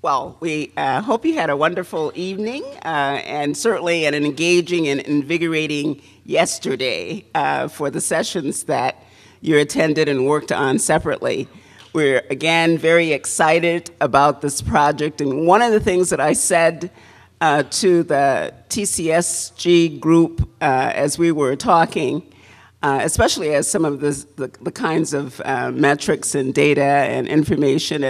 Well, we hope you had a wonderful evening and certainly an engaging and invigorating yesterday for the sessions that you attended and worked on separately. We're, again, very excited about this project. And one of the things that I said to the TCSG group as we were talking, especially as some of the kinds of metrics and data and information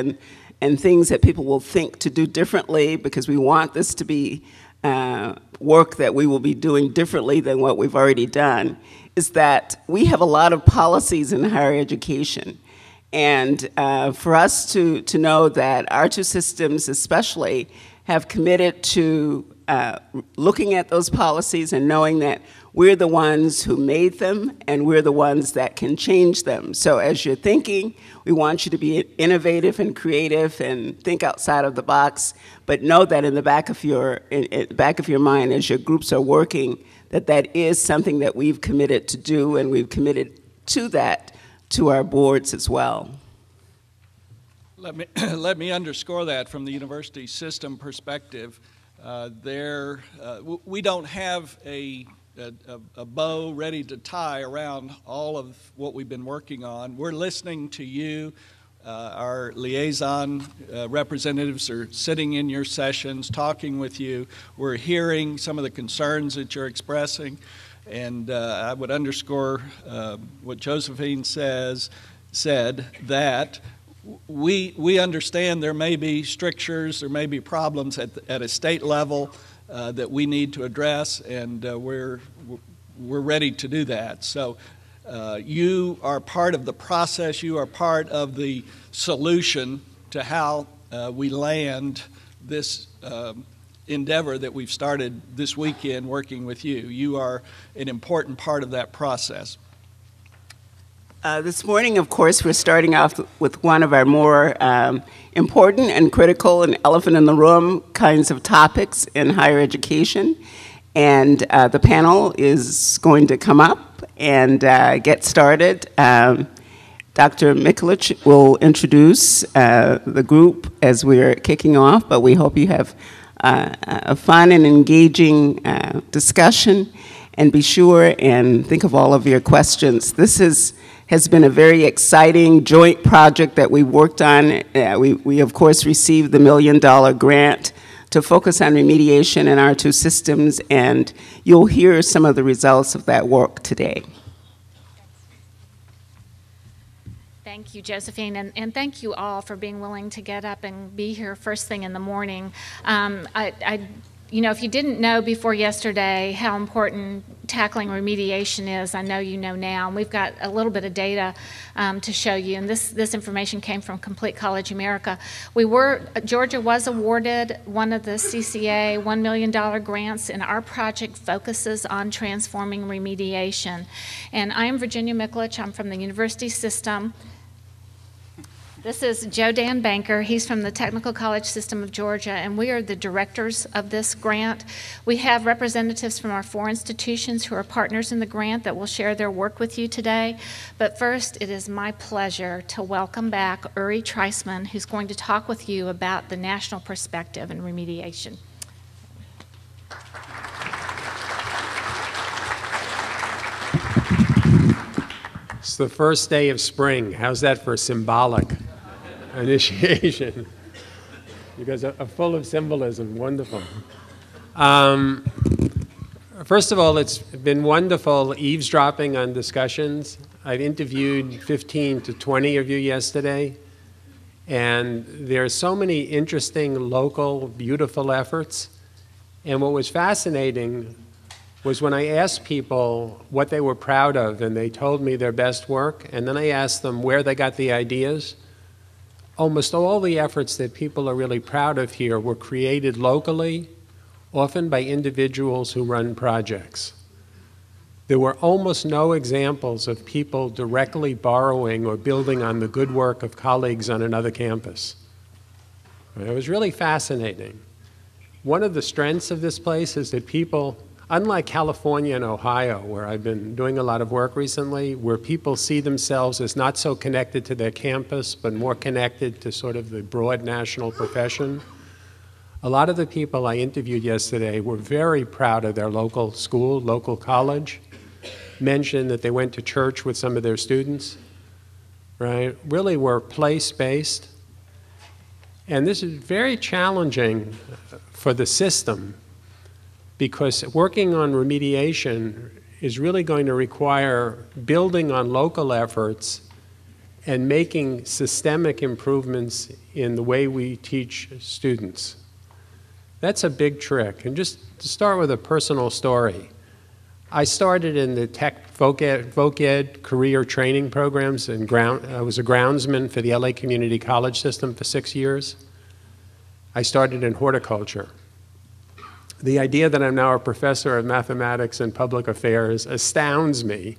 and things that people will think to do differently, because we want this to be work that we will be doing differently than what we've already done, is that we have a lot of policies in higher education. And for us to know that our two systems especially have committed to looking at those policies and knowing that we're the ones who made them and we're the ones that can change them. So as you're thinking, we want you to be innovative and creative and think outside of the box, but know that in the back of your mind as your groups are working, that is something that we've committed to do, and we've committed to that to our boards as well. Let me underscore that from the university system perspective. We don't have a bow ready to tie around all of what we've been working on. We're listening to you. Our liaison representatives are sitting in your sessions, talking with you. We're hearing some of the concerns that you're expressing. And I would underscore what Josephine said, that we understand there may be strictures, there may be problems at a state level that we need to address, and we're ready to do that. So you are part of the process, you are part of the solution to how we land this endeavor that we've started this weekend working with you. You are an important part of that process. This morning, of course, we're starting off with one of our more important and critical and elephant in the room kinds of topics in higher education. And the panel is going to come up and get started. Dr. Mikulich will introduce the group as we're kicking off, but we hope you have a fun and engaging discussion, and be sure and think of all of your questions. This has been a very exciting joint project that we worked on. We of course received the $1 million grant to focus on remediation in our two systems, and you'll hear some of the results of that work today. Thank you, Josephine, and thank you all for being willing to get up and be here first thing in the morning. You know, if you didn't know before yesterday how important tackling remediation is, I know you know now. And we've got a little bit of data to show you, and this information came from Complete College America. Georgia was awarded one of the CCA $1 million grants, and our project focuses on transforming remediation. And I am Virginia Mikulich. I'm from the university system. This is Joe Dan Banker. He's from the Technical College System of Georgia, and we are the directors of this grant. We have representatives from our 4 institutions who are partners in the grant that will share their work with you today. But first, it is my pleasure to welcome back Uri Treisman, who's going to talk with you about the national perspective in remediation. It's the first day of spring. How's that for symbolic initiation? You guys are full of symbolism. Wonderful. First of all, it's been wonderful eavesdropping on discussions. I've interviewed 15 to 20 of you yesterday, and there are so many interesting, local, beautiful efforts. And what was fascinating was when I asked people what they were proud of, and they told me their best work, and then I asked them where they got the ideas. Almost all the efforts that people are really proud of here were created locally, often by individuals who run projects. There were almost no examples of people directly borrowing or building on the good work of colleagues on another campus. It was really fascinating. One of the strengths of this place is that people, unlike California and Ohio, where I've been doing a lot of work recently, where people see themselves as not so connected to their campus, but more connected to sort of the broad national profession, A lot of the people I interviewed yesterday were very proud of their local school, local college, mentioned that they went to church with some of their students, right? Really were place-based. And this is very challenging for the system because working on remediation is really going to require building on local efforts and making systemic improvements in the way we teach students. That's a big trick. And just to start with a personal story, I started in the tech voc ed career training programs. I was a groundsman for the LA Community College system for 6 years. I started in horticulture. The idea that I'm now a professor of mathematics and public affairs astounds me.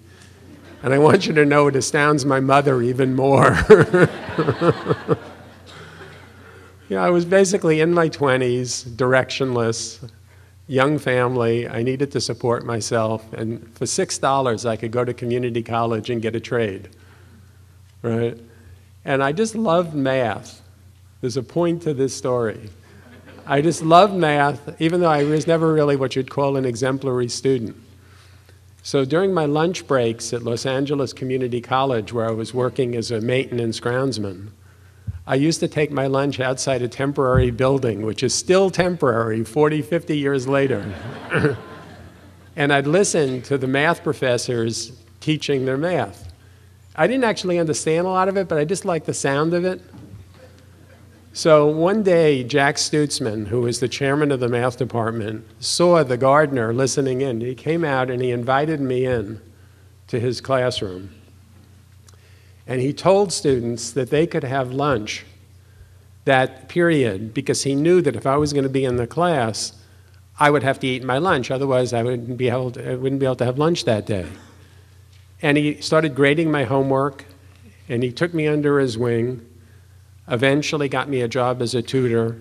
And I want you to know it astounds my mother even more. You know, I was basically in my 20s, directionless, young family. I needed to support myself. And for $6, I could go to community college and get a trade, right? And I just loved math. There's a point to this story. I just loved math, even though I was never really what you'd call an exemplary student. So during my lunch breaks at Los Angeles Community College, where I was working as a maintenance groundsman, I used to take my lunch outside a temporary building, which is still temporary 40, 50 years later. And I'd listen to the math professors teaching their math. I didn't actually understand a lot of it, but I just liked the sound of it. So one day, Jack Stutzman, who was the chairman of the math department, saw the gardener listening in. He came out and he invited me in to his classroom. And he told students that they could have lunch that period because he knew that if I was going to be in the class, I would have to eat my lunch. Otherwise, I wouldn't be able to have lunch that day. And he started grading my homework, and he took me under his wing, eventually got me a job as a tutor,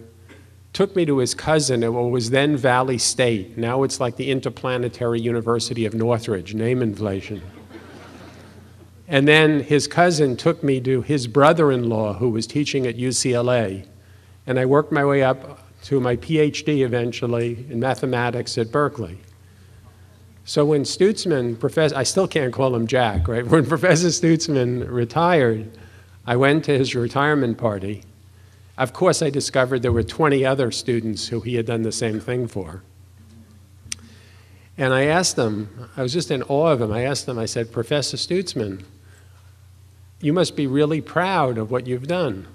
took me to his cousin at what was then Valley State. Now it's like the Interplanetary University of Northridge, name inflation. And then his cousin took me to his brother-in-law who was teaching at UCLA. And I worked my way up to my PhD eventually in mathematics at Berkeley. So when Stutzman, I still can't call him Jack, right? When Professor Stutzman retired, I went to his retirement party. Of course, I discovered there were 20 other students who he had done the same thing for. And I asked them, I was just in awe of him, I asked him, I said, Professor Stutzman, you must be really proud of what you've done.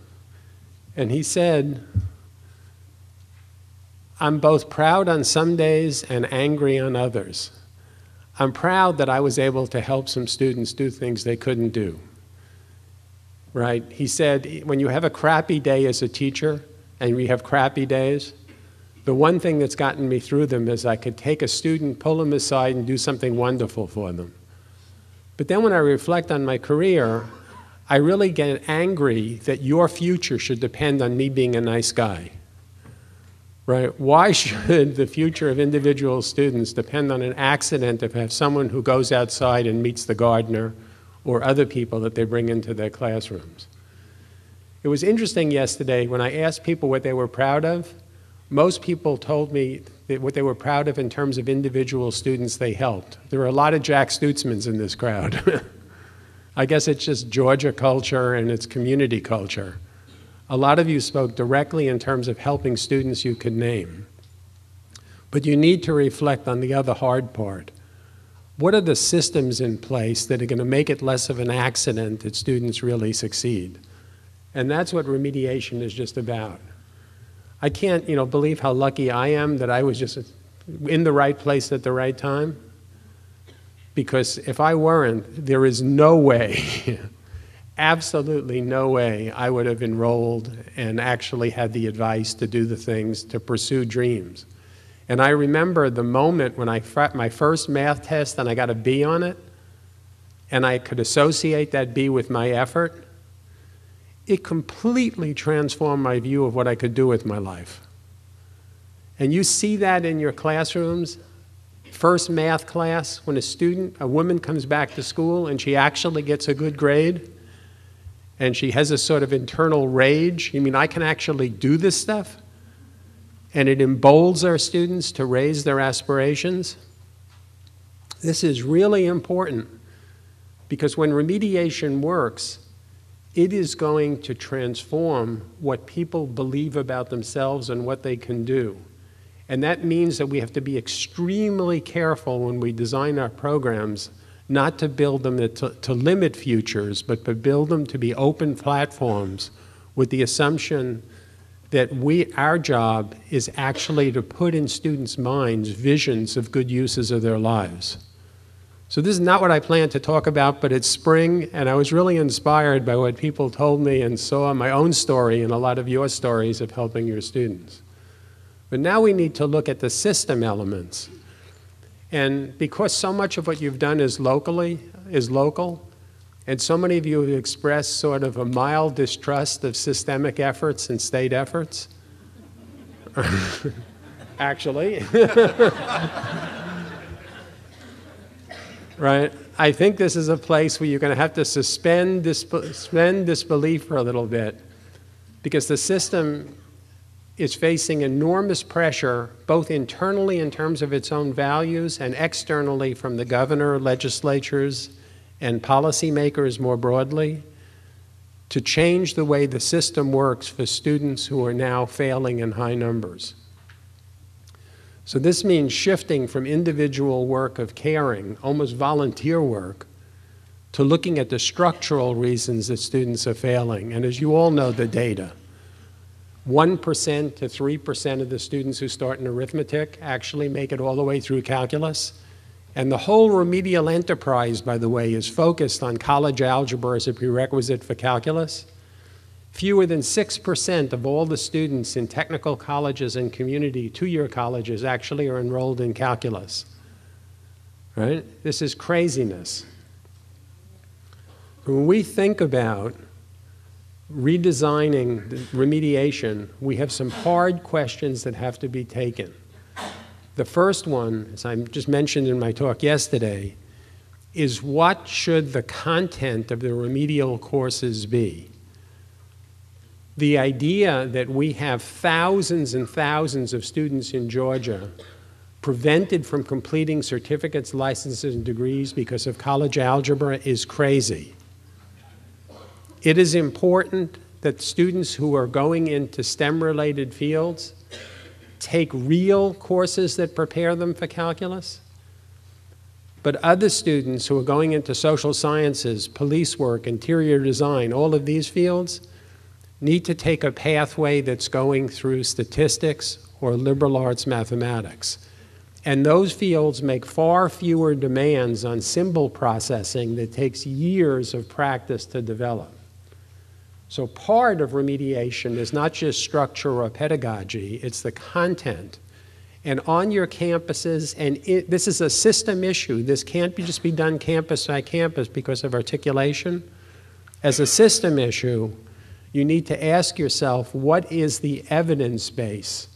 And he said, I'm both proud on some days and angry on others. I'm proud that I was able to help some students do things they couldn't do. Right? He said, when you have a crappy day as a teacher, and we have crappy days, the one thing that's gotten me through them is I could take a student, pull them aside, and do something wonderful for them. But then when I reflect on my career, I really get angry that your future should depend on me being a nice guy. Right? Why should the future of individual students depend on an accident if I have someone who goes outside and meets the gardener or other people that they bring into their classrooms? It was interesting yesterday when I asked people what they were proud of. Most people told me that what they were proud of in terms of individual students they helped. There were a lot of Jack Stutzmans in this crowd. I guess it's just Georgia culture and it's community culture. A lot of you spoke directly in terms of helping students you could name. But you need to reflect on the other hard part. What are the systems in place that are going to make it less of an accident that students really succeed? And that's what remediation is just about. I can't, believe how lucky I am that I was just in the right place at the right time. Because if I weren't, there is no way, absolutely no way I would have enrolled and actually had the advice to do the things, to pursue dreams. And I remember the moment when my first math test and I got a B on it, and I could associate that B with my effort, it completely transformed my view of what I could do with my life. And you see that in your classrooms. First math class, when a woman comes back to school and she actually gets a good grade, and she has a sort of internal rage, you mean I can actually do this stuff? and it emboldens our students to raise their aspirations. This is really important because when remediation works, it is going to transform what people believe about themselves and what they can do. And that means that we have to be extremely careful when we design our programs, not to build them to limit futures, but to build them to be open platforms with the assumption that our job is actually to put in students' minds visions of good uses of their lives. So this is not what I planned to talk about, but it's spring, and I was really inspired by what people told me and saw my own story and a lot of your stories of helping your students. But now we need to look at the system elements. And because so much of what you've done is local, and so many of you have expressed sort of a mild distrust of systemic efforts and state efforts, actually, right? I think this is a place where you're going to have to suspend disbelief for a little bit, because the system is facing enormous pressure, both internally in terms of its own values and externally from the governor, legislatures, and policymakers more broadly, to change the way the system works for students who are now failing in high numbers. So this means shifting from individual work of caring, almost volunteer work, to looking at the structural reasons that students are failing. And as you all know, the data, 1% to 3% of the students who start in arithmetic actually make it all the way through calculus. And the whole remedial enterprise, by the way, is focused on college algebra as a prerequisite for calculus. Fewer than 6% of all the students in technical colleges and community two-year colleges actually are enrolled in calculus. Right? This is craziness. When we think about redesigning the remediation, we have some hard questions that have to be taken. The first one, as I just mentioned in my talk yesterday, is what should the content of the remedial courses be? The idea that we have thousands and thousands of students in Georgia prevented from completing certificates, licenses, and degrees because of college algebra is crazy. It is important that students who are going into STEM-related fields take real courses that prepare them for calculus. But other students who are going into social sciences, police work, interior design, all of these fields, need to take a pathway that's going through statistics or liberal arts mathematics. And those fields make far fewer demands on symbol processing that takes years of practice to develop. So part of remediation is not just structure or pedagogy, it's the content. And on your campuses, and this is a system issue, this can't just be done campus by campus because of articulation. As a system issue, you need to ask yourself, what is the evidence base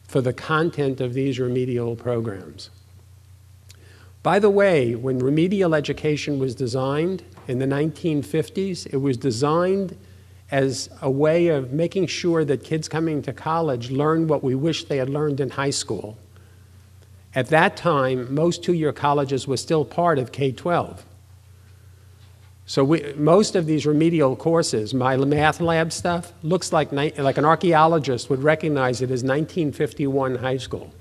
for the content of these remedial programs? By the way, when remedial education was designed in the 1950s, it was designed as a way of making sure that kids coming to college learn what we wish they had learned in high school. At that time, most two-year colleges were still part of K-12. So most of these remedial courses, my math lab stuff, looks like an archaeologist would recognize it as 1951 high school.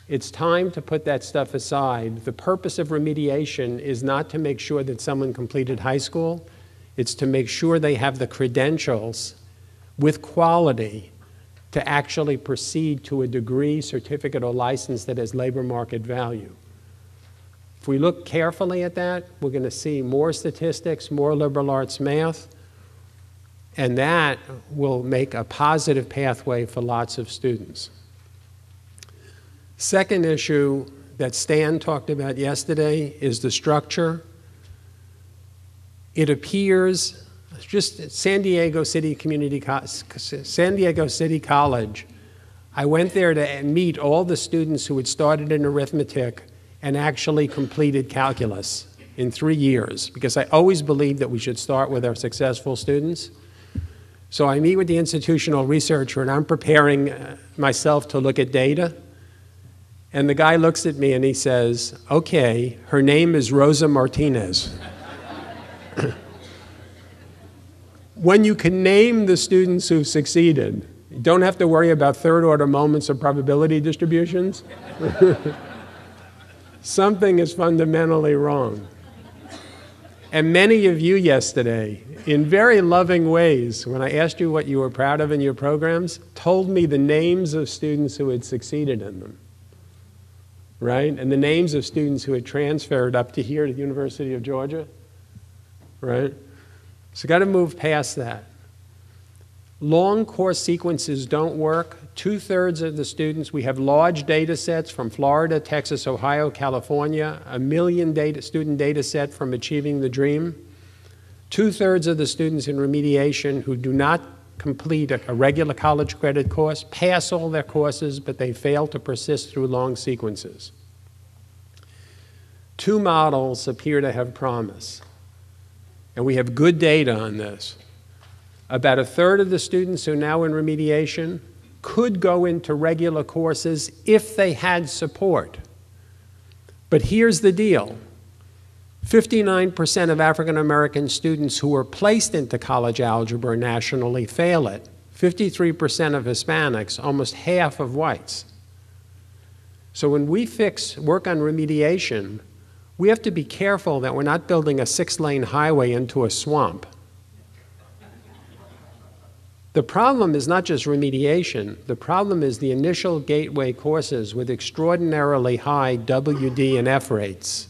It's time to put that stuff aside. The purpose of remediation is not to make sure that someone completed high school. It's to make sure they have the credentials with quality to actually proceed to a degree, certificate, or license that has labor market value. If we look carefully at that, we're going to see more statistics, more liberal arts math, and that will make a positive pathway for lots of students. Second issue that Stan talked about yesterday is the structure. It appears, just San Diego City College, I went there to meet all the students who had started in arithmetic and actually completed calculus in 3 years, because I always believed that we should start with our successful students. So I meet with the institutional researcher, and I'm preparing myself to look at data. And the guy looks at me and he says, okay, her name is Rosa Martinez. When you can name the students who've succeeded, you don't have to worry about third-order moments of probability distributions. Something is fundamentally wrong. And many of you yesterday, in very loving ways, when I asked you what you were proud of in your programs, told me the names of students who had succeeded in them, right? And the names of students who had transferred up to here to the University of Georgia, right? So got to move past that. Long course sequences don't work. 2/3 of the students, we have large data sets from Florida, Texas, Ohio, California, 1 million student data set from Achieving the Dream. 2/3 of the students in remediation who do not complete a regular college credit course pass all their courses, but they fail to persist through long sequences. 2 models appear to have promise, and we have good data on this. About 1/3 of the students who are now in remediation could go into regular courses if they had support. But here's the deal. 59% of African American students who are placed into college algebra nationally fail it. 53% of Hispanics, almost half of whites. So when we work on remediation, we have to be careful that we're not building a 6-lane highway into a swamp. The problem is not just remediation. The problem is the initial gateway courses with extraordinarily high WD and F rates.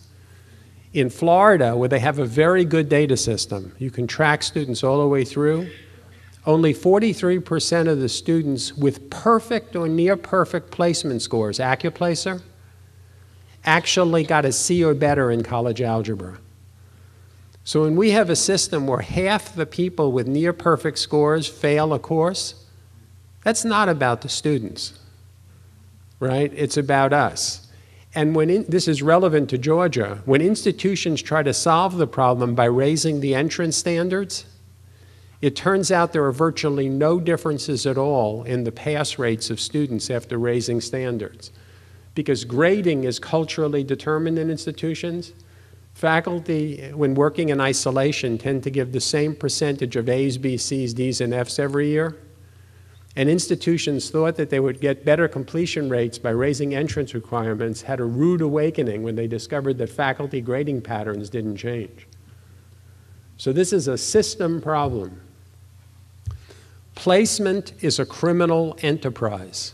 In Florida, where they have a very good data system, you can track students all the way through, only 43% of the students with perfect or near perfect placement scores, AccuPlacer, actually got a C or better in college algebra. So when we have a system where half the people with near perfect scores fail a course, that's not about the students, right? It's about us. And this is relevant to Georgia, when institutions try to solve the problem by raising the entrance standards, it turns out there are virtually no differences at all in the pass rates of students after raising standards. Because grading is culturally determined in institutions. Faculty, when working in isolation, tend to give the same percentage of A's, B's, C's, D's, and F's every year. And institutions thought that they would get better completion rates by raising entrance requirements, had a rude awakening when they discovered that faculty grading patterns didn't change. So this is a system problem. Placement is a criminal enterprise.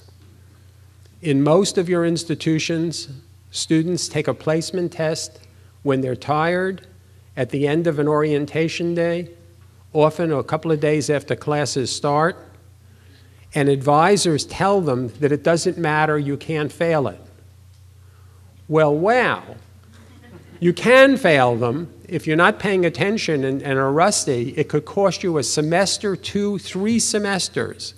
In most of your institutions, students take a placement test when they're tired, at the end of an orientation day, often a couple of days after classes start, and advisors tell them that it doesn't matter, you can't fail it. Well, wow. You can fail them. If you're not paying attention and are rusty, it could cost you a semester, 2, 3 semesters.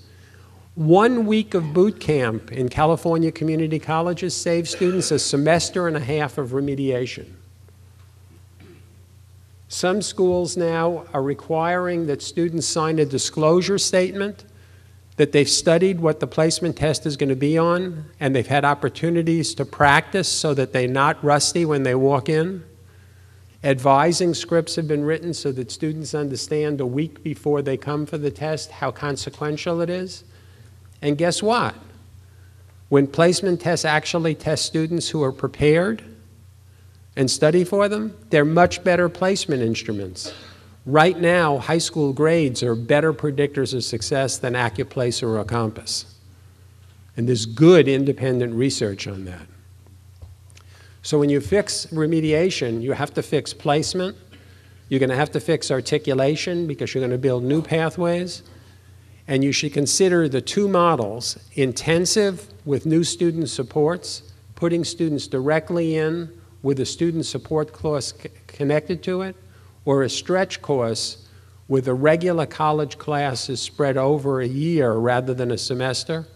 1 week of boot camp in California community colleges saves students a semester and a half of remediation. Some schools now are requiring that students sign a disclosure statement that they've studied what the placement test is going to be on, and they've had opportunities to practice so that they're not rusty when they walk in. Advising scripts have been written so that students understand a week before they come for the test how consequential it is. And guess what? When placement tests actually test students who are prepared and study for them, they're much better placement instruments. Right now, high school grades are better predictors of success than AccuPlacer or Compass. And there's good independent research on that. So when you fix remediation, you have to fix placement. You're going to have to fix articulation because you're going to build new pathways. And you should consider the 2 models, intensive with new student supports, putting students directly in with a student support course connected to it, or a stretch course with a regular college classes spread over a year rather than a semester,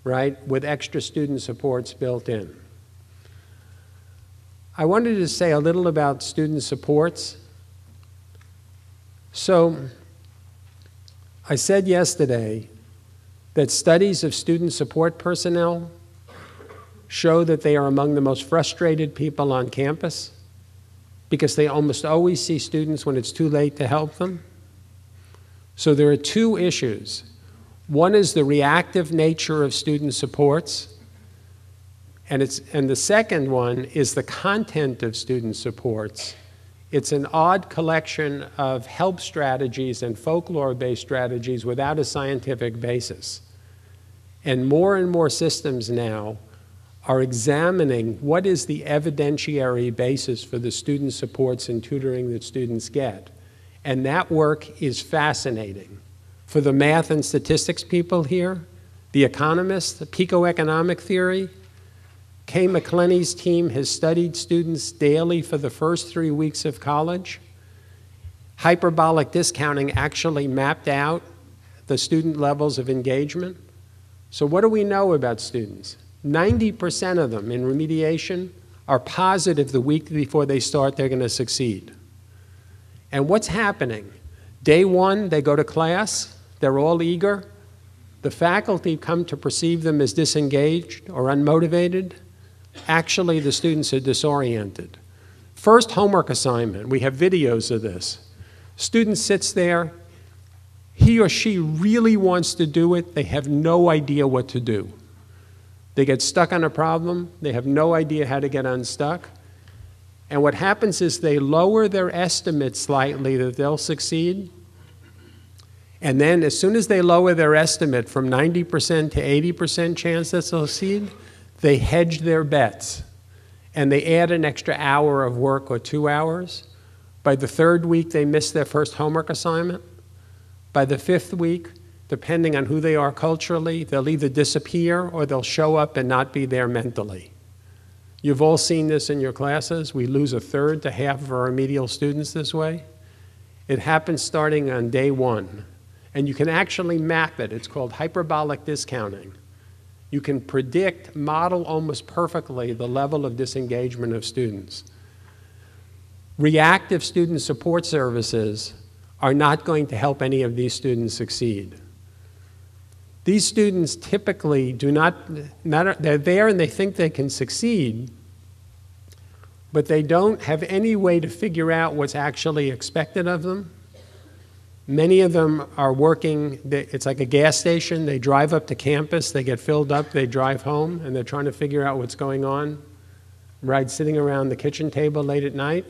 right, with extra student supports built in. I wanted to say a little about student supports. So I said yesterday that studies of student support personnel show that they are among the most frustrated people on campus because they almost always see students when it's too late to help them. So there are two issues. One is the reactive nature of student supports, and the second one is the content of student supports. It's an odd collection of help strategies and folklore-based strategies without a scientific basis. And more systems now are examining what is the evidentiary basis for the student supports and tutoring that students get. And that work is fascinating. For the math and statistics people here, the economists, the pico-economic theory, Kay McClenny's team has studied students daily for the first 3 weeks of college. Hyperbolic discounting actually mapped out the student levels of engagement. So what do we know about students? 90% of them in remediation are positive the week before they start they're going to succeed. And what's happening? Day one, they go to class, they're all eager. The faculty come to perceive them as disengaged or unmotivated. Actually, the students are disoriented. First homework assignment, we have videos of this. Student sits there, he or she really wants to do it, they have no idea what to do. They get stuck on a problem, they have no idea how to get unstuck. And what happens is they lower their estimate slightly that they'll succeed. And then as soon as they lower their estimate from 90% to 80% chance that they'll succeed, they hedge their bets. And they add an extra hour of work or 2 hours. By the third week, they miss their first homework assignment. By the fifth week, depending on who they are culturally, they'll either disappear or they'll show up and not be there mentally. You've all seen this in your classes. We lose a third to half of our remedial students this way. It happens starting on day one. And you can actually map it. It's called hyperbolic discounting. You can predict, model almost perfectly the level of disengagement of students. Reactive student support services are not going to help any of these students succeed. These students typically do not, they're there and they think they can succeed, but they don't have any way to figure out what's actually expected of them. Many of them are working, it's like a gas station, they drive up to campus, they get filled up, they drive home, and they're trying to figure out what's going on, right, sitting around the kitchen table late at night.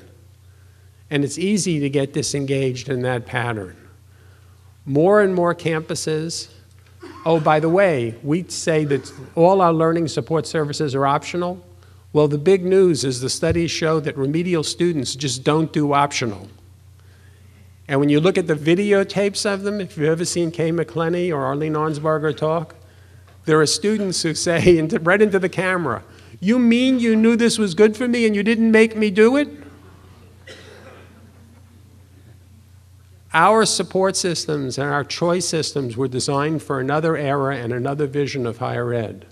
And it's easy to get disengaged in that pattern. More and more campuses, oh, by the way, we say that all our learning support services are optional. Well, the big news is the studies show that remedial students just don't do optional. And when you look at the videotapes of them, if you've ever seen Kay McClenny or Arlene Arnsberger talk, there are students who say right into the camera, "You mean you knew this was good for me and you didn't make me do it?" Our support systems and our choice systems were designed for another era and another vision of higher ed.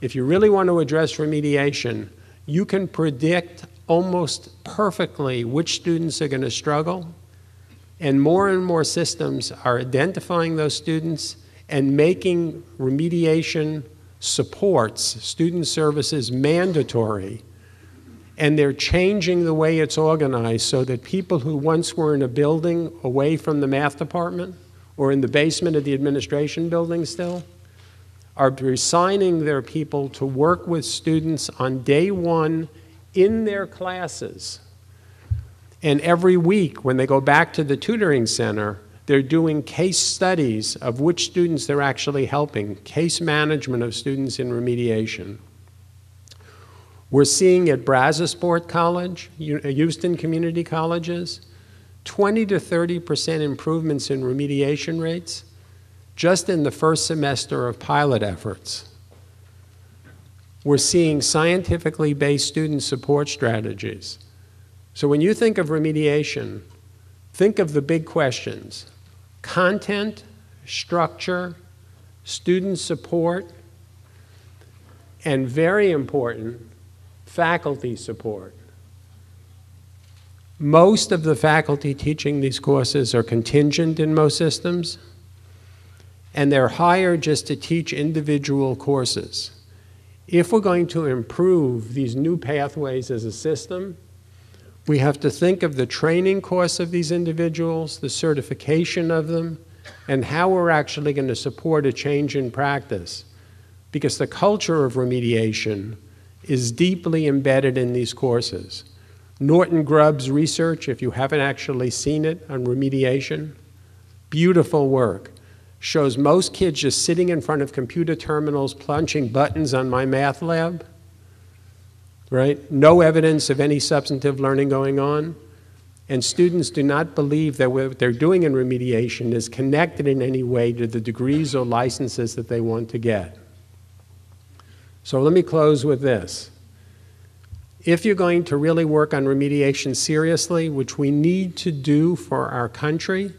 If you really want to address remediation, you can predict almost perfectly which students are going to struggle. And more systems are identifying those students and making remediation supports, student services, mandatory. And they're changing the way it's organized so that people who once were in a building away from the math department or in the basement of the administration building still are reassigning their people to work with students on day one in their classes. And every week, when they go back to the tutoring center, they're doing case studies of which students they're actually helping, case management of students in remediation. We're seeing at Brazosport College, Houston Community Colleges, 20 to 30% improvements in remediation rates just in the first semester of pilot efforts. We're seeing scientifically based student support strategies. So when you think of remediation, think of the big questions: content, structure, student support, and very important, faculty support. Most of the faculty teaching these courses are contingent in most systems. and they're hired just to teach individual courses. If we're going to improve these new pathways as a system, we have to think of the training course of these individuals, the certification of them, and how we're actually going to support a change in practice. Because the culture of remediation is deeply embedded in these courses. Norton Grubb's research, if you haven't actually seen it on remediation, beautiful work, shows most kids just sitting in front of computer terminals punching buttons on My Math Lab, right? No evidence of any substantive learning going on. And students do not believe that what they're doing in remediation is connected in any way to the degrees or licenses that they want to get. So let me close with this. If you're going to really work on remediation seriously, which we need to do for our country,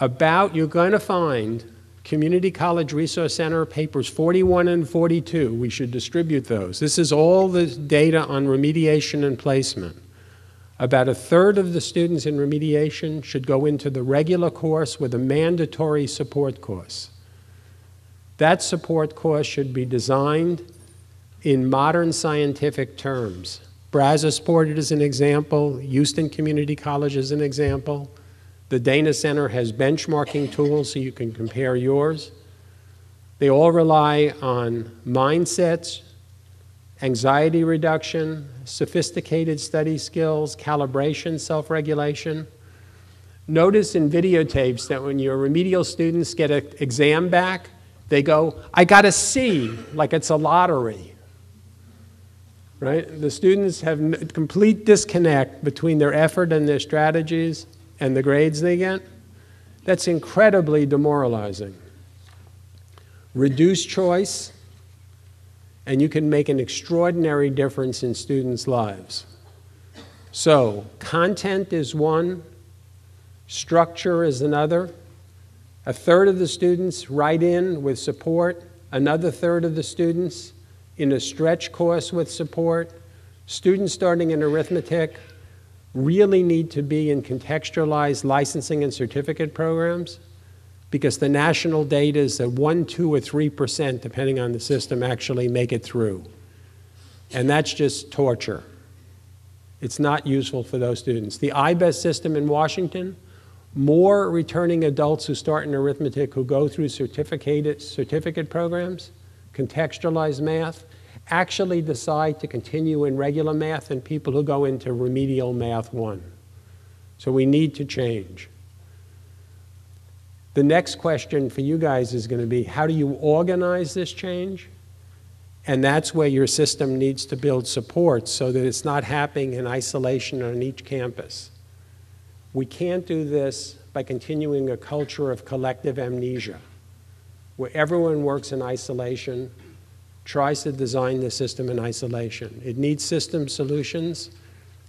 you're going to find Community College Resource Center papers 41 and 42. We should distribute those. This is all the data on remediation and placement. About a third of the students in remediation should go into the regular course with a mandatory support course. That support course should be designed in modern scientific terms. Brazosport is an example. Houston Community College is an example. The Dana Center has benchmarking tools so you can compare yours. They all rely on mindsets, anxiety reduction, sophisticated study skills, calibration, self-regulation. Notice in videotapes that when your remedial students get an exam back, they go, I got a C, like it's a lottery. Right? The students have a complete disconnect between their effort and their strategies and the grades they get. That's incredibly demoralizing. Reduce choice, and you can make an extraordinary difference in students' lives. So, content is one, structure is another. A third of the students write in with support, another third of the students in a stretch course with support. Students starting in arithmetic really need to be in contextualized licensing and certificate programs, because the national data is that 1%, 2%, or 3%, depending on the system, actually make it through. And that's just torture. It's not useful for those students. The IBEST system in Washington, more returning adults who start in arithmetic who go through certificate programs, contextualized math, actually decide to continue in regular math than people who go into remedial math 1. So we need to change. The next question for you guys is going to be, how do you organize this change? And that's where your system needs to build support so that it's not happening in isolation on each campus. We can't do this by continuing a culture of collective amnesia, where everyone works in isolation, tries to design the system in isolation. It needs system solutions.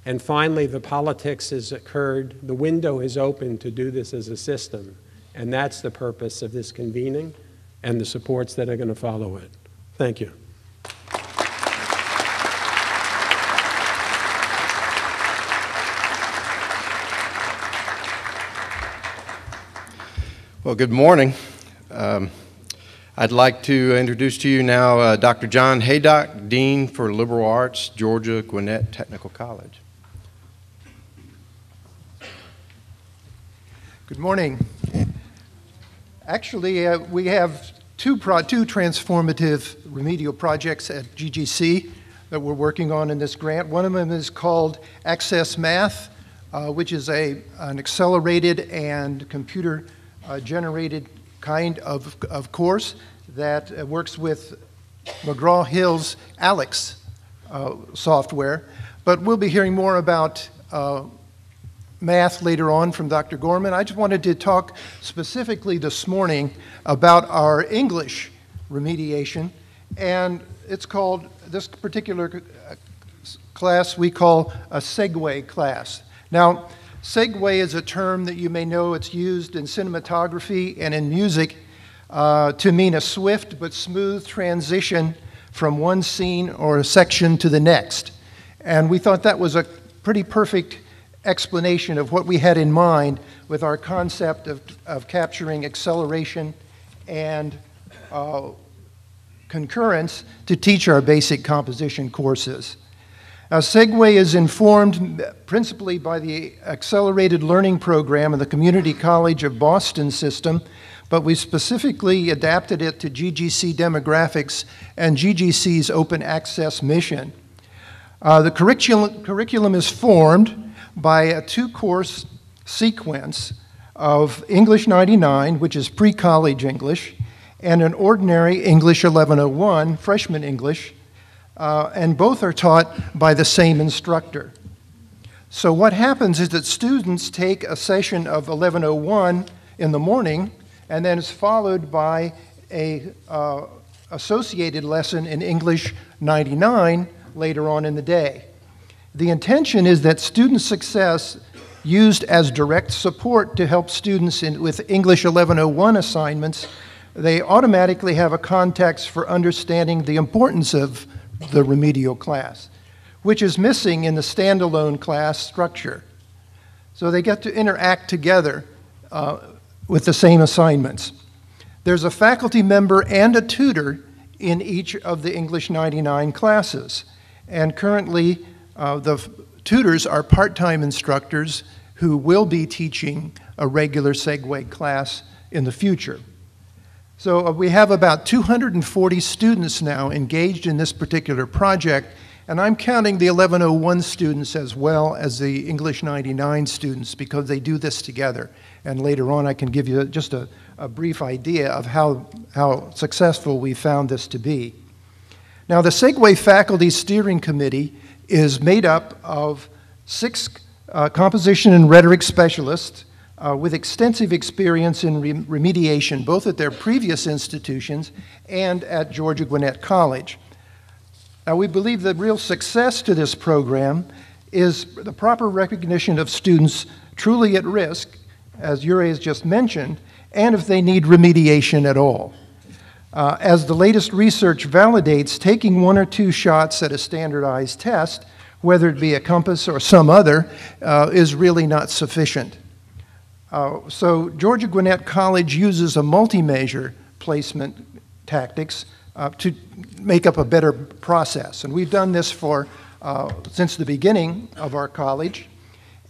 And finally, the politics has occurred. The window is open to do this as a system. And that's the purpose of this convening and the supports that are going to follow it. Thank you. Well, good morning. I'd like to introduce to you now Dr. John Haydock, Dean for Liberal Arts, Georgia Gwinnett Technical College. Good morning. Actually, we have two transformative remedial projects at GGC that we're working on in this grant. One of them is called Access Math, which is an accelerated and computer-generated kind of course that works with McGraw-Hill's ALEX software. But we'll be hearing more about math later on from Dr. Gorman. I just wanted to talk specifically this morning about our English remediation, and it's called, this particular class we call a segue class. Now, segue is a term that you may know. It's used in cinematography and in music to mean a swift but smooth transition from one scene or a section to the next. And we thought that was a pretty perfect explanation of what we had in mind with our concept of capturing acceleration and concurrence to teach our basic composition courses. Segway is informed principally by the Accelerated Learning Program in the Community College of Boston system, but we specifically adapted it to GGC demographics and GGC's open access mission. The curriculum is formed by a two-course sequence of English 99, which is pre-college English, and an ordinary English 1101, freshman English, and both are taught by the same instructor. So what happens is that students take a session of 1101 in the morning, and then it's followed by a associated lesson in English 99 later on in the day. The intention is that student success used as direct support to help students with English 1101 assignments, they automatically have a context for understanding the importance of the remedial class, which is missing in the standalone class structure. So they get to interact together with the same assignments. There's a faculty member and a tutor in each of the English 99 classes. And currently, the tutors are part-time instructors who will be teaching a regular Segway class in the future. So we have about 240 students now engaged in this particular project, and I'm counting the 1101 students as well as the English 99 students because they do this together. And later on I can give you just a brief idea of how successful we found this to be. Now the Segway Faculty Steering Committee is made up of 6 composition and rhetoric specialists with extensive experience in remediation, both at their previous institutions and at Georgia Gwinnett College. Now, we believe the real success to this program is the proper recognition of students truly at risk, as Ure has just mentioned, and if they need remediation at all. As the latest research validates, taking 1 or 2 shots at a standardized test, whether it be a compass or some other, is really not sufficient. So Georgia Gwinnett College uses a multi-measure placement tactics to make up a better process. And we've done this since the beginning of our college.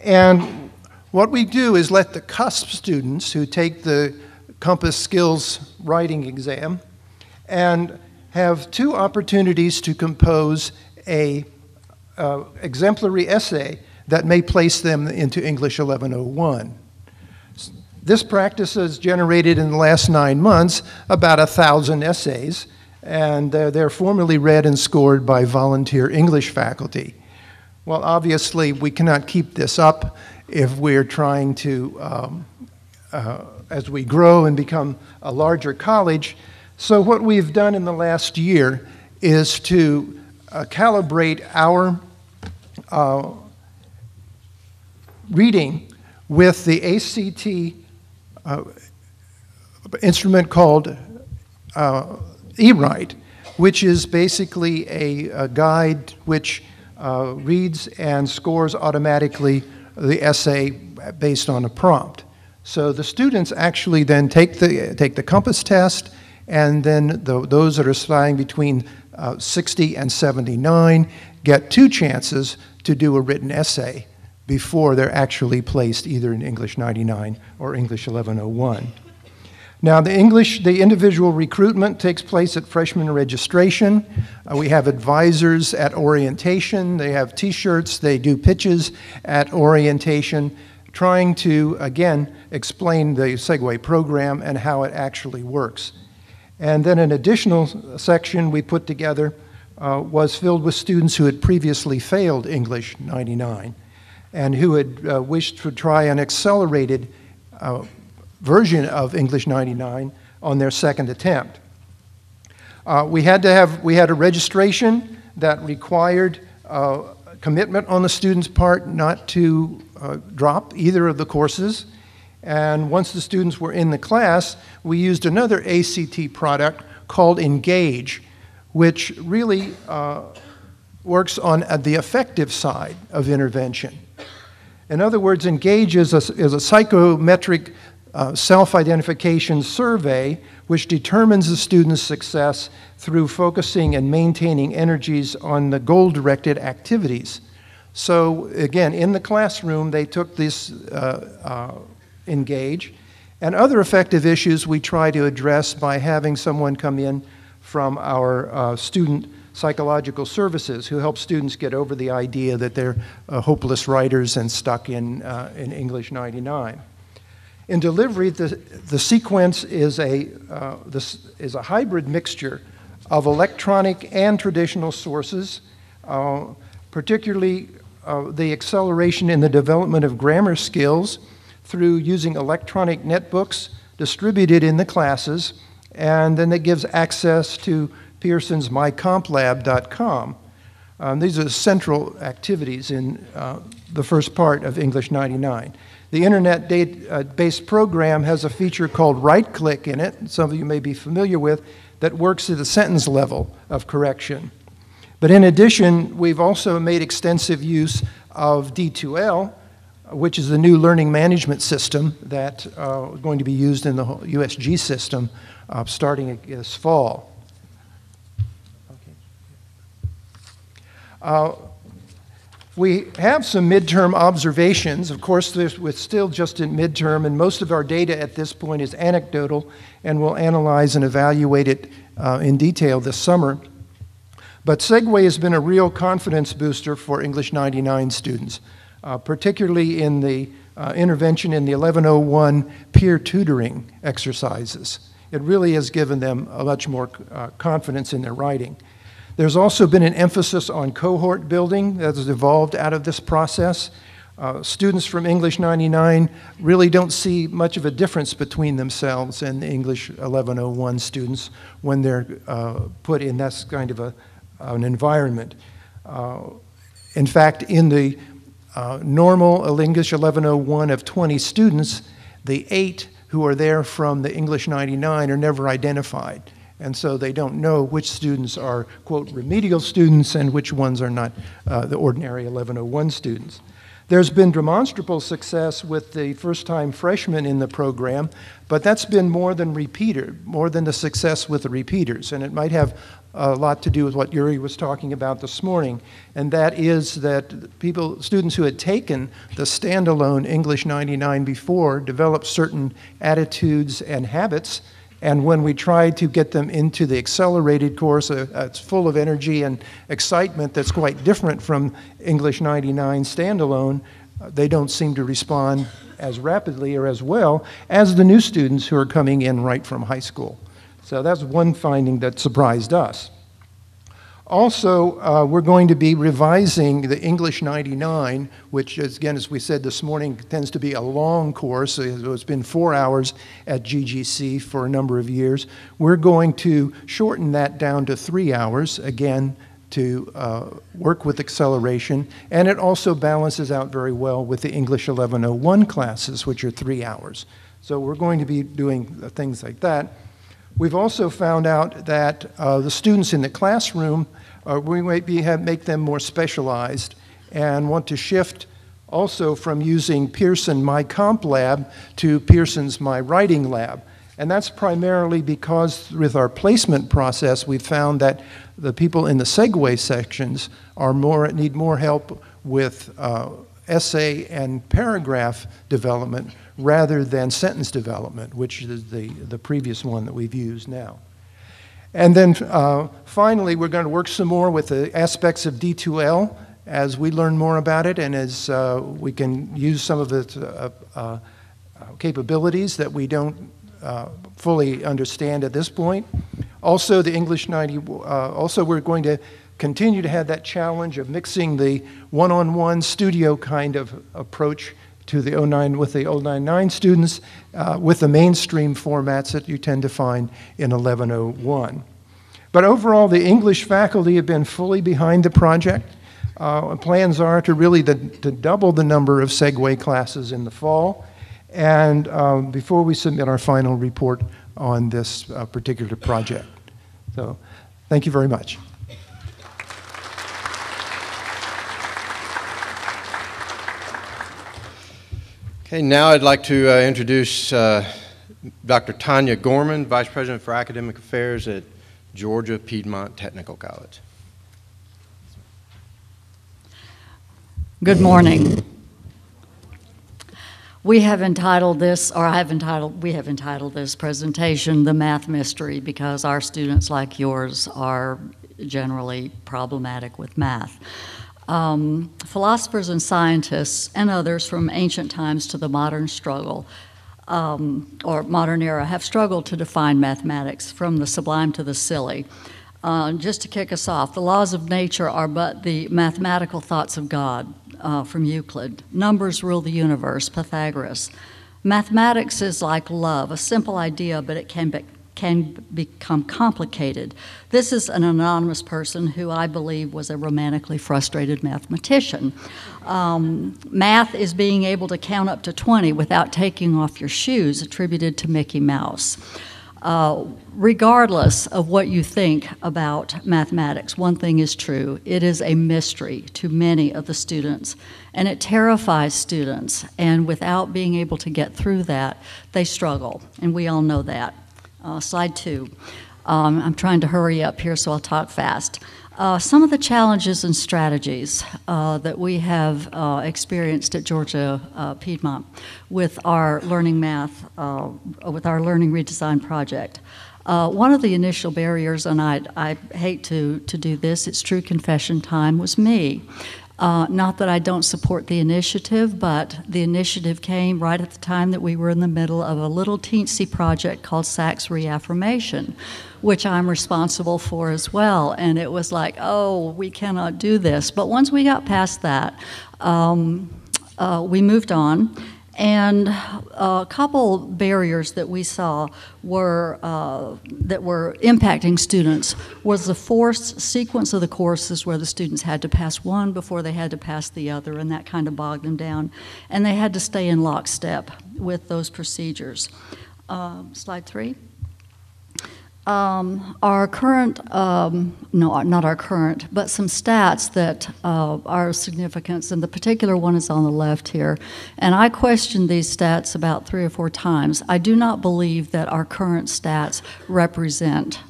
And what we do is let the CUSP students who take the Compass Skills Writing exam and have 2 opportunities to compose a exemplary essay that may place them into English 1101. This practice has generated in the last 9 months about 1,000 essays, and they're formally read and scored by volunteer English faculty. Well, obviously, we cannot keep this up if we're trying to, as we grow and become a larger college. So what we've done in the last year is to calibrate our reading with the ACT instrument called eWrite, which is basically a guide which reads and scores automatically the essay based on a prompt. So the students actually then take the compass test, and then those that are assigned between 60 and 79 get 2 chances to do a written essay before they're actually placed either in English 99 or English 1101. Now the individual recruitment takes place at freshman registration. We have advisors at orientation. They have t-shirts. They do pitches at orientation, trying to, again, explain the Segway program and how it actually works. And then an additional section we put together was filled with students who had previously failed English 99 and who had wished to try an accelerated version of English 99 on their second attempt. We had a registration that required commitment on the student's part not to drop either of the courses. And once the students were in the class, we used another ACT product called Engage, which really works on the effective side of intervention. In other words, ENGAGE is a psychometric self-identification survey which determines the student's success through focusing and maintaining energies on the goal-directed activities. So again, in the classroom, they took this ENGAGE, and other effective issues we try to address by having someone come in from our student psychological services who help students get over the idea that they're hopeless writers and stuck in English 99. In delivery, the sequence is a hybrid mixture of electronic and traditional sources, particularly the acceleration in the development of grammar skills through using electronic netbooks distributed in the classes, and then it gives access to Pearson's mycomplab.com. These are the central activities in the first part of English 99. The internet-based program has a feature called right-click in it, some of you may be familiar with, that works at the sentence level of correction. But in addition, we've also made extensive use of D2L, which is the new learning management system that is going to be used in the USG system starting this fall. We have some midterm observations. Of course, we're still just in midterm, and most of our data at this point is anecdotal, and we'll analyze and evaluate it in detail this summer. But Segway has been a real confidence booster for English 99 students, particularly in the intervention in the 1101 peer tutoring exercises. It really has given them a much more confidence in their writing. There's also been an emphasis on cohort building that has evolved out of this process. Students from English 99 really don't see much of a difference between themselves and the English 1101 students when they're put in that kind of an environment. In fact, in the normal English 1101 of 20 students, the 8 who are there from the English 99 are never identified. And so they don't know which students are, quote, remedial students and which ones are not the ordinary 1101 students. There's been demonstrable success with the first-time freshmen in the program, but that's been more than the success with the repeaters. And it might have a lot to do with what Yuri was talking about this morning, and that is that students who had taken the standalone English 99 before developed certain attitudes and habits. And when we try to get them into the accelerated course, it's full of energy and excitement that's quite different from English 99 standalone, they don't seem to respond as rapidly or as well as the new students who are coming in right from high school. So that's one finding that surprised us. Also, we're going to be revising the English 99, which, again, as we said this morning, tends to be a long course. It's been 4 hours at GGC for a number of years. We're going to shorten that down to 3 hours, again, to work with acceleration. And it also balances out very well with the English 1101 classes, which are 3 hours. So we're going to be doing things like that. We've also found out that the students in the classroom, we might make them more specialized and want to shift also from using Pearson mycomplab to Pearson's mywriting.lab. And that's primarily because with our placement process, we found that the people in the Segway sections need more help with essay and paragraph development rather than sentence development, which is the previous one that we've used now. And then finally, we're going to work some more with the aspects of D2L as we learn more about it and as we can use some of its capabilities that we don't fully understand at this point. Also, the English 90, also we're going to continue to have that challenge of mixing the one-on-one studio kind of approach to the 099 students with the mainstream formats that you tend to find in 1101. But overall, the English faculty have been fully behind the project. Plans are to really to double the number of Segway classes in the fall, and before we submit our final report on this particular project. So, thank you very much. Okay, now I'd like to introduce Dr. Tanya Gorman, Vice President for Academic Affairs at Georgia Piedmont Technical College. Good morning. We have entitled this, or we have entitled this presentation, The Math Mystery, because our students, like yours, are generally problematic with math. Philosophers and scientists and others from ancient times to the modern struggle, or modern era, have struggled to define mathematics from the sublime to the silly. Just to kick us off, the laws of nature are but the mathematical thoughts of God, from Euclid. Numbers rule the universe, Pythagoras. Mathematics is like love, a simple idea, but it can become complicated. This is an anonymous person who I believe was a romantically frustrated mathematician. Math is being able to count up to 20 without taking off your shoes, attributed to Mickey Mouse. Regardless of what you think about mathematics, one thing is true. It is a mystery to many of the students, and it terrifies students, and without being able to get through that, they struggle, and we all know that. Slide 2. I'm trying to hurry up here, so I'll talk fast. Some of the challenges and strategies that we have experienced at Georgia Piedmont with our learning math, with our learning redesign project. One of the initial barriers, and I hate to do this, it's true confession time, was me. Not that I don't support the initiative, but the initiative came right at the time that we were in the middle of a little teensy project called Sachs Reaffirmation, which I'm responsible for as well. And it was like, oh, we cannot do this. But once we got past that, we moved on. And a couple barriers that we saw were that were impacting students was the forced sequence of the courses where the students had to pass one before they had to pass the other, and that kind of bogged them down. And they had to stay in lockstep with those procedures. Slide 3. Our current, no, not our current, but some stats that are of significance, and the particular one is on the left here. And I questioned these stats about 3 or 4 times. I do not believe that our current stats represent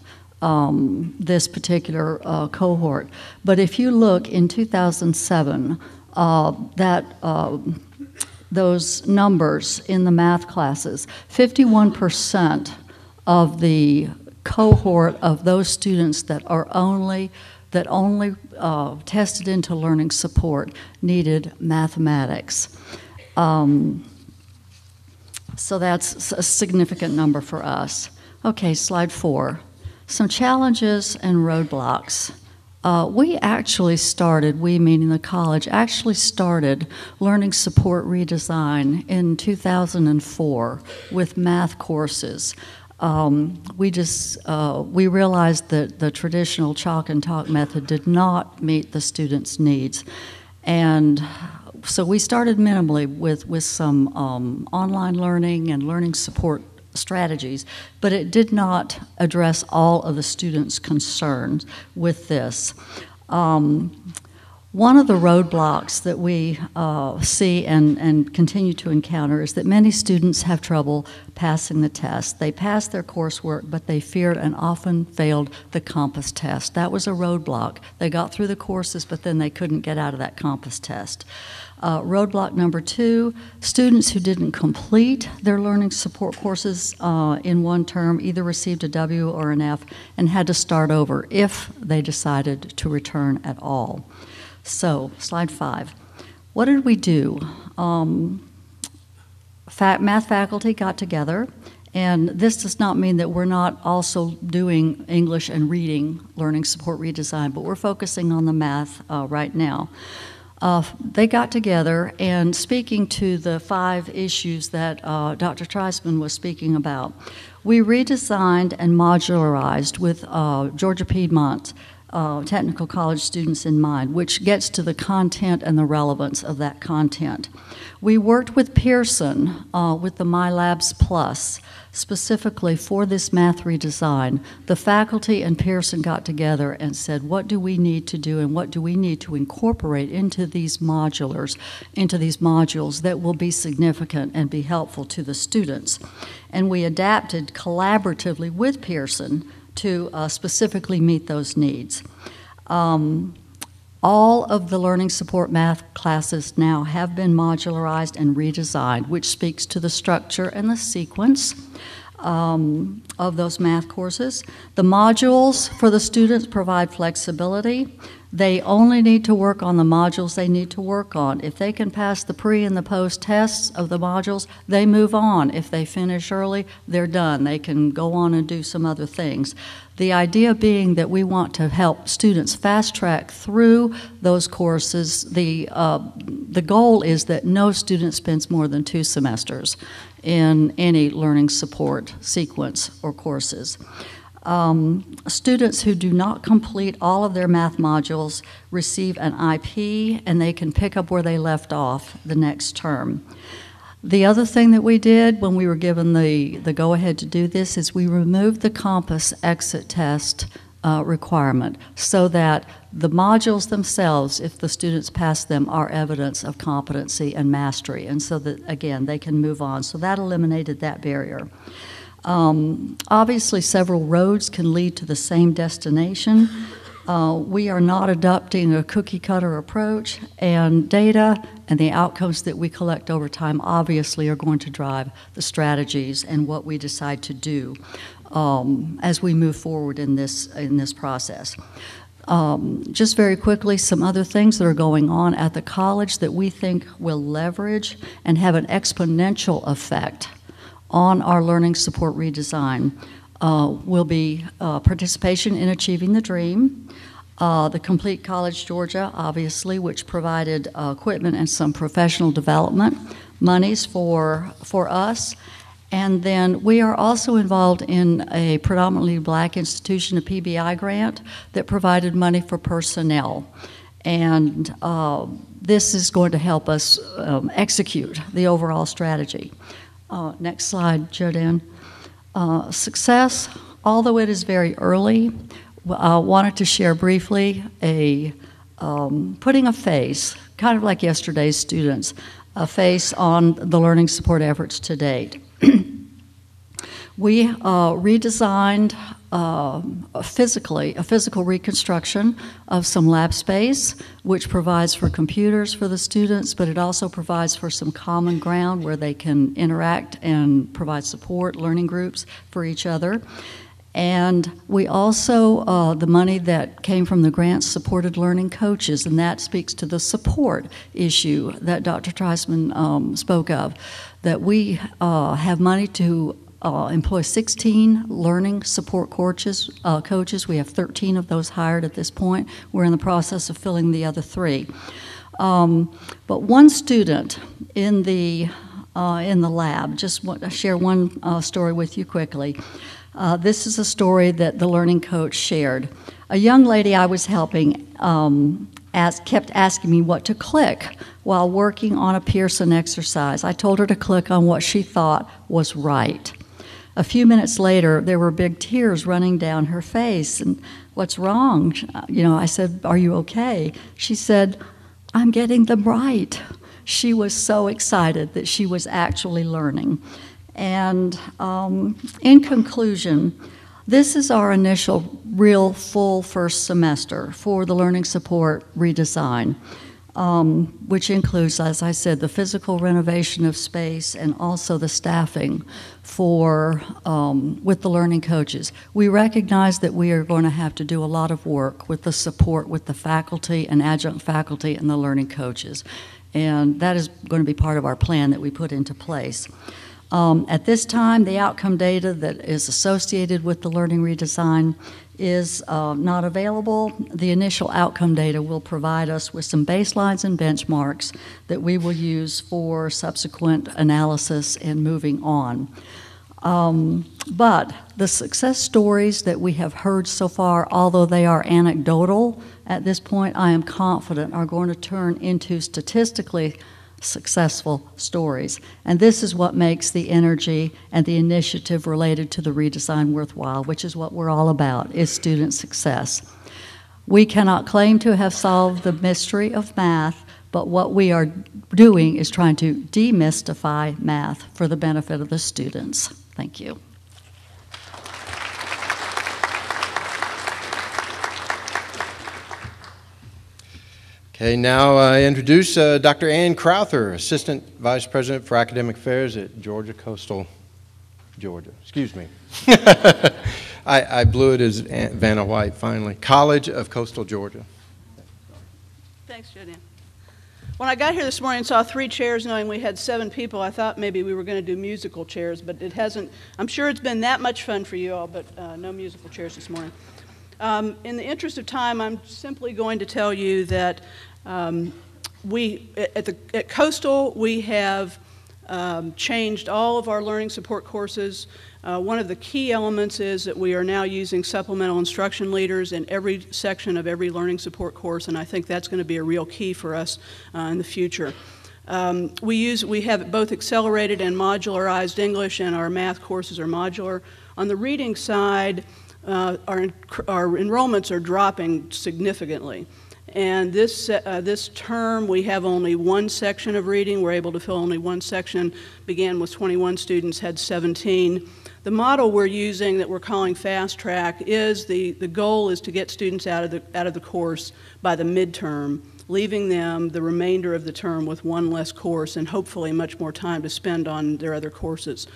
this particular cohort. But if you look in 2007, those numbers in the math classes, 51% of the cohort of those students that only tested into learning support needed mathematics. So that's a significant number for us. Okay, slide 4. Some challenges and roadblocks. We actually started, we meaning the college, actually started learning support redesign in 2004 with math courses. We realized that the traditional chalk and talk method did not meet the students' needs. And so we started minimally with some online learning and learning support strategies, but it did not address all of the students' concerns with this. One of the roadblocks that we see and continue to encounter is that many students have trouble passing the test. They passed their coursework, but they feared and often failed the Compass test. That was a roadblock. They got through the courses, but then they couldn't get out of that Compass test. Roadblock number 2, students who didn't complete their learning support courses in one term either received a W or an F and had to start over if they decided to return at all. So, slide 5. What did we do? Math faculty got together, and this does not mean that we're not also doing English and reading learning support redesign, but we're focusing on the math right now. They got together, and speaking to the 5 issues that Dr. Treisman was speaking about, we redesigned and modularized with Georgia Piedmont technical college students in mind, which gets to the content and the relevance of that content. We worked with Pearson with the MyLabs Plus, specifically for this math redesign. The faculty and Pearson got together and said, what do we need to do and what do we need to incorporate into these modules that will be significant and be helpful to the students. And we adapted collaboratively with Pearson to specifically meet those needs. All of the learning support math classes now have been modularized and redesigned, which speaks to the structure and the sequence of those math courses. The modules for the students provide flexibility. They only need to work on the modules they need to work on. If they can pass the pre and the post tests of the modules, they move on. If they finish early, they're done. They can go on and do some other things. The idea being that we want to help students fast track through those courses. The goal is that no student spends more than 2 semesters in any learning support sequence or courses. Students who do not complete all of their math modules receive an IP and they can pick up where they left off the next term. The other thing that we did when we were given the go-ahead to do this is we removed the Compass exit test requirement so that the modules themselves, if the students pass them, are evidence of competency and mastery, and so that, again, they can move on. So that eliminated that barrier. Obviously, several roads can lead to the same destination. We are not adopting a cookie-cutter approach, and data and the outcomes that we collect over time obviously are going to drive the strategies and what we decide to do as we move forward in this process. Just very quickly, some other things that are going on at the college that we think will leverage and have an exponential effect on our learning support redesign will be participation in Achieving the Dream, the Complete College Georgia, obviously, which provided equipment and some professional development monies for us. And then we are also involved in a predominantly black institution, a PBI grant, that provided money for personnel. And this is going to help us execute the overall strategy. Next slide, Jodan. Success, although it is very early, I wanted to share briefly putting a face, kind of like yesterday's students, a face on the learning support efforts to date. We redesigned a physical reconstruction of some lab space, which provides for computers for the students, but it also provides for some common ground where they can interact and provide support, learning groups for each other. And we also, the money that came from the grants supported learning coaches, and that speaks to the support issue that Dr. Treisman spoke of, that we have money to employ 16 learning support coaches. We have 13 of those hired at this point. We're in the process of filling the other 3. But one student in the lab, just want to share one story with you quickly. This is a story that the learning coach shared. A young lady I was helping kept asking me what to click while working on a Pearson exercise. I told her to click on what she thought was right. A few minutes later, there were big tears running down her face. And what's wrong? I said, are you okay? She said, I'm getting them right. She was so excited that she was actually learning. And in conclusion, this is our initial real full first semester for the learning support redesign, which includes, as I said, the physical renovation of space and also the staffing with the learning coaches. We recognize that we are going to have to do a lot of work with the support with the faculty and adjunct faculty and the learning coaches. And that is going to be part of our plan that we put into place. At this time, the outcome data that is associated with the learning redesign is not available. The initial outcome data will provide us with some baselines and benchmarks that we will use for subsequent analysis and moving on. But the success stories that we have heard so far, although they are anecdotal at this point, I am confident are going to turn into statistically successful stories. And this is what makes the energy and the initiative related to the redesign worthwhile, which is what we're all about, is student success. We cannot claim to have solved the mystery of math, but what we are doing is trying to demystify math for the benefit of the students. Thank you. Okay, now I introduce Dr. Ann Crowther, Assistant Vice President for Academic Affairs at Georgia Coastal, Georgia. Excuse me. I blew it as Vanna White, finally. College of Coastal Georgia. Thanks, Julian. When I got here this morning and saw 3 chairs, knowing we had 7 people, I thought maybe we were going to do musical chairs, but it hasn't. I'm sure it's been that much fun for you all, but no musical chairs this morning. In the interest of time, I'm simply going to tell you that at Coastal, we have changed all of our learning support courses. One of the key elements is that we are now using supplemental instruction leaders in every section of every learning support course, and I think that's going to be a real key for us in the future. We have both accelerated and modularized English, and our math courses are modular. On the reading side, our enrollments are dropping significantly. And this term, we have only one section of reading. We're able to fill only one section. Began with 21 students, had 17. The model we're using that we're calling Fast Track is the goal is to get students out of the course by the midterm, leaving them the remainder of the term with one less course and hopefully much more time to spend on their other courses.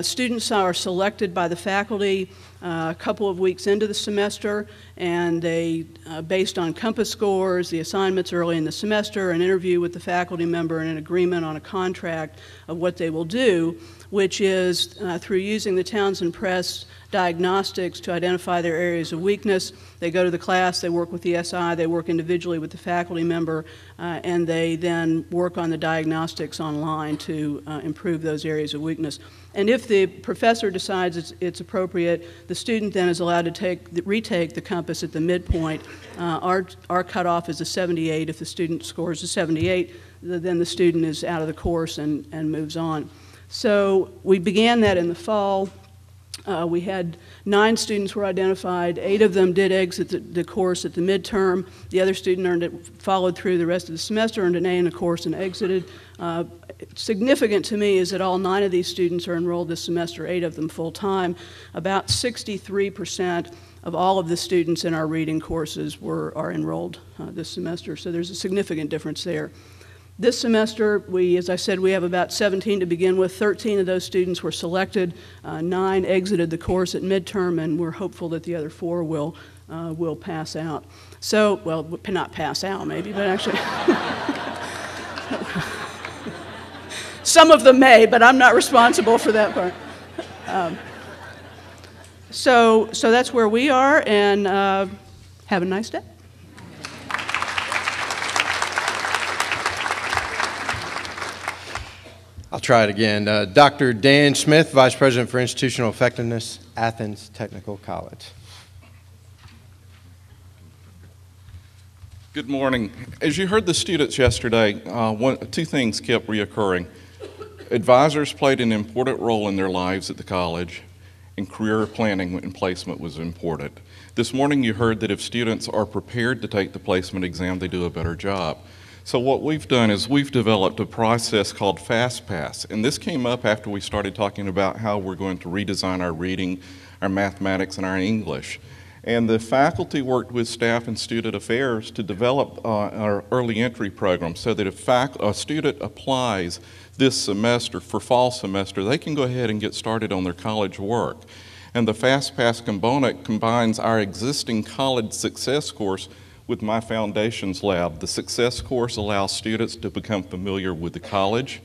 Students are selected by the faculty a couple of weeks into the semester, and they, based on Compass scores, the assignments early in the semester, an interview with the faculty member, and an agreement on a contract of what they will do, which is through using the Townsend Press diagnostics to identify their areas of weakness. They go to the class, they work with the SI, they work individually with the faculty member, and they then work on the diagnostics online to improve those areas of weakness. And if the professor decides it's appropriate, the student then is allowed to retake the Compass at the midpoint. Our cutoff is a 78. If the student scores a 78, then the student is out of the course and moves on. So we began that in the fall. We had 9 students were identified. 8 of them did exit the course at the midterm. The other student followed through the rest of the semester, earned an A in the course, and exited. Significant to me is that all 9 of these students are enrolled this semester, 8 of them full-time. About 63% of all of the students in our reading courses are enrolled this semester, so there's a significant difference there. This semester, as I said, we have about 17 to begin with. 13 of those students were selected. 9 exited the course at midterm, and we're hopeful that the other 4 will pass out. So, well, not pass out maybe, but actually, some of them may, but I'm not responsible for that part. So that's where we are, and have a nice day. I'll try it again. Dr. Dan Smith, Vice President for Institutional Effectiveness, Athens Technical College. Good morning. As you heard the students yesterday, 2 things kept reoccurring. Advisors played an important role in their lives at the college, and career planning and placement was important. This morning you heard that if students are prepared to take the placement exam, they do a better job. So what we've done is we've developed a process called FastPass, and this came up after we started talking about how we're going to redesign our reading, our mathematics, and our English. And the faculty worked with staff and student affairs to develop our early entry program so that if a student applies this semester for fall semester, they can go ahead and get started on their college work. And the FastPass component combines our existing college success course with my Foundations Lab. The success course allows students to become familiar with the college.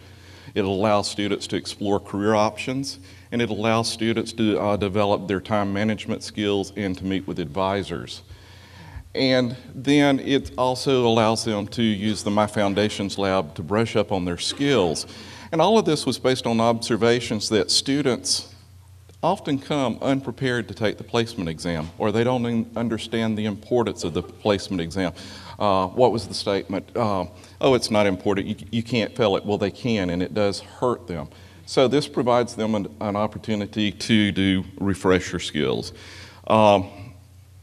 It allows students to explore career options, and it allows students to develop their time management skills and to meet with advisors. And then it also allows them to use the My Foundations Lab to brush up on their skills. And all of this was based on observations that students often come unprepared to take the placement exam, or they don't understand the importance of the placement exam. What was the statement? Oh, it's not important. You can't fail it. Well, they can, and it does hurt them. So this provides them an opportunity to do refresher skills.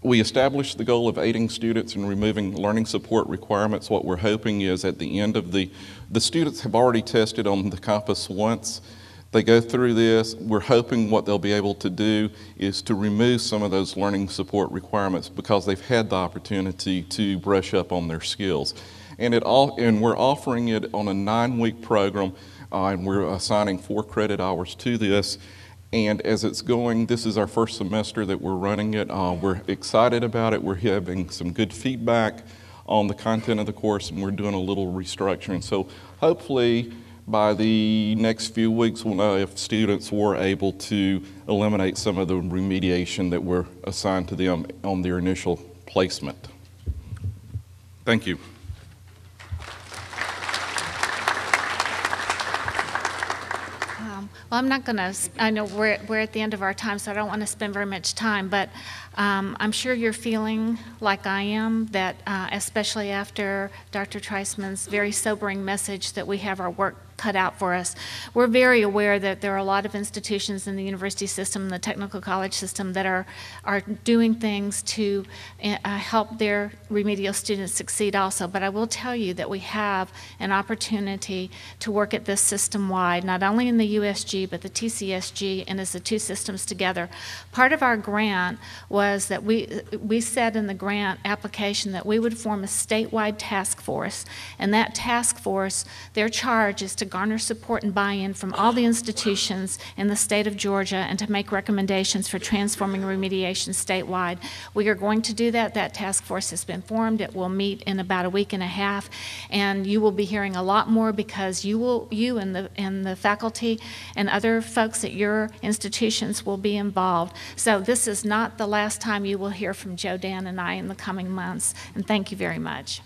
We established the goal of aiding students in removing learning support requirements. What we're hoping is at the end of the students have already tested on the compass once. They go through this. We're hoping what they'll be able to do is to remove some of those learning support requirements because they've had the opportunity to brush up on their skills. And we're offering it on a 9-week program, and we're assigning 4 credit hours to this. And as it's going, this is our first semester that we're running it. We're excited about it. We're having some good feedback on the content of the course, and we're doing a little restructuring. So hopefully by the next few weeks, we'll know if students were able to eliminate some of the remediation that were assigned to them on their initial placement. Thank you. Well, I'm not going to, I know we're at the end of our time, so I don't want to spend very much time, but I'm sure you're feeling like I am, that especially after Dr. Treisman's very sobering message that we have our work cut out for us. We're very aware that there are a lot of institutions in the university system, the technical college system, that are doing things to help their remedial students succeed also. But I will tell you that we have an opportunity to work at this system-wide, not only in the USG, but the TCSG, and as the two systems together. Part of our grant was that we said in the grant application that we would form a statewide task force, and that task force, their charge is to garner support and buy-in from all the institutions in the state of Georgia and to make recommendations for transforming remediation statewide. We are going to do that. That task force has been formed. It will meet in about a week and a half, and you will be hearing a lot more because you and the faculty and other folks at your institutions will be involved. So this is not the last time you will hear from Joe, Dan, and I in the coming months, and thank you very much.